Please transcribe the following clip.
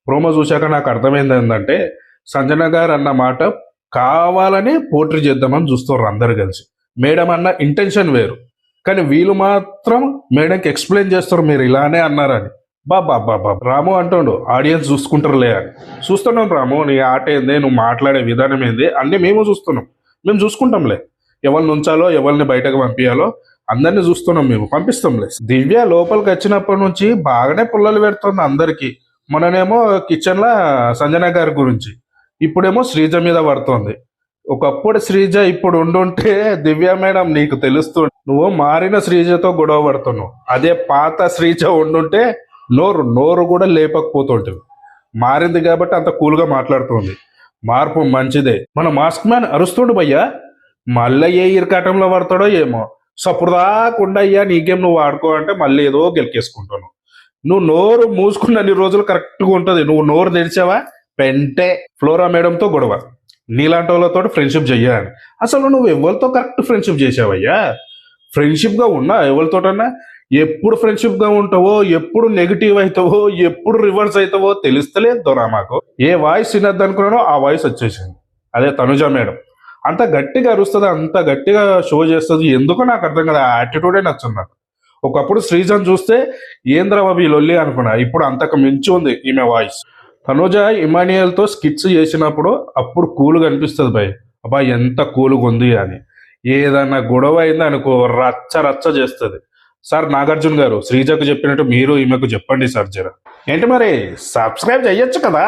Promo చూశాక నాకు అర్థమైంది ఏంటంటే సంజన గారు అన్న మాట కావాలని పోట్రీ చేద్దామని చూస్తారు అందరు కలిసి. మేడం అన్న ఇంటెన్షన్ వేరు, కానీ వీళ్ళు మాత్రం మేడంకి ఎక్స్ప్లెయిన్ చేస్తారు మీరు ఇలానే అన్నారని. బాబా బాబా రాము అంటుండు ఆడియన్స్ చూసుకుంటారులే అని. చూస్తున్నాం రాము, నీ ఆట ఏంది, నువ్వు మాట్లాడే విధానం ఏంది అన్నీ మేము చూస్తున్నాం, మేము చూసుకుంటాంలే. ఎవరిని ఉంచాలో ఎవరిని బయటకు పంపించాలో అందరినీ చూస్తున్నాం, మేము పంపిస్తాంలే. దివ్య లోపలికి వచ్చినప్పటి నుంచి బాగానే పుల్లలు పెడుతుంది అందరికీ. మొన్ననేమో కిచెన్లో సంజన గారి గురించి, ఇప్పుడేమో శ్రీజ మీద పడుతోంది. ఒకప్పుడు శ్రీజ ఇప్పుడు ఉండుంటే దివ్య మేడం నీకు తెలుస్తుంది, నువ్వు మారిన శ్రీజతో గొడవ పడుతున్నావు. అదే పాత శ్రీజ ఉండుంటే నోరు కూడా లేపకపోతుంటుంది. మారింది కాబట్టి అంత కూల్గా మాట్లాడుతుంది. మార్పు మంచిదే. మన మాస్క్ మ్యాన్ అరుస్తుండు భయ్యా, మళ్ళీ ఏ ఇరకాటంలో పడతాడో ఏమో. సప్పుడుదాకుండా అయ్యా నీకేం నువ్వు ఆడుకో అంటే మళ్ళీ ఏదో గెలికేసుకుంటాను. నువ్వు నోరు మూసుకున్నన్ని రోజులు కరెక్ట్గా ఉంటుంది, నువ్వు నోరు తెరిచావా పెంటే. ఫ్లోరా మేడంతో గొడవ, నీలాంటి వాళ్ళతో ఫ్రెండ్షిప్ చెయ్యాలి. అసలు నువ్వు ఎవరితో కరెక్ట్ ఫ్రెండ్షిప్ చేసావయ్యా? ఫ్రెండ్షిప్గా ఉన్నా ఎవరితోటన్నా? ఎప్పుడు ఫ్రెండ్షిప్గా ఉంటావో, ఎప్పుడు నెగిటివ్ అవుతావో, ఎప్పుడు రివర్స్ అవుతావో తెలుస్తలేదు దొరా మాకు. ఏ వాయిస్ వినద్దు అనుకున్నానో ఆ వాయిస్ వచ్చేసింది. అదే తనుజ మేడం అంత గట్టిగా అరుస్తుంది, అంత గట్టిగా షో చేస్తుంది, ఎందుకో నాకు అర్థం కదా. ఆ యాటిట్యూడే నచ్చింది నాకు. ఒకప్పుడు శ్రీజన్ చూస్తే ఏంద్ర బాబు ఈ లొల్లి అనుకున్నా, ఇప్పుడు అంతకు మించి ఉంది ఈమె వాయిస్. తనుజ ఇమానియల్తో స్కిట్స్ చేసినప్పుడు అప్పుడు కూల్గా అనిపిస్తుంది భయ్, అబ్బా ఎంత కూల్గా ఉంది అని. ఏదన్నా గొడవ అయింది అనుకో రచ్చ రచ్చ చేస్తుంది. సార్ నాగార్జున గారు శ్రీజకు చెప్పినట్టు మీరు ఈమెకు చెప్పండి సార్ జర. ఏంటి మరి సబ్స్క్రైబ్ చెయ్యొచ్చు కదా.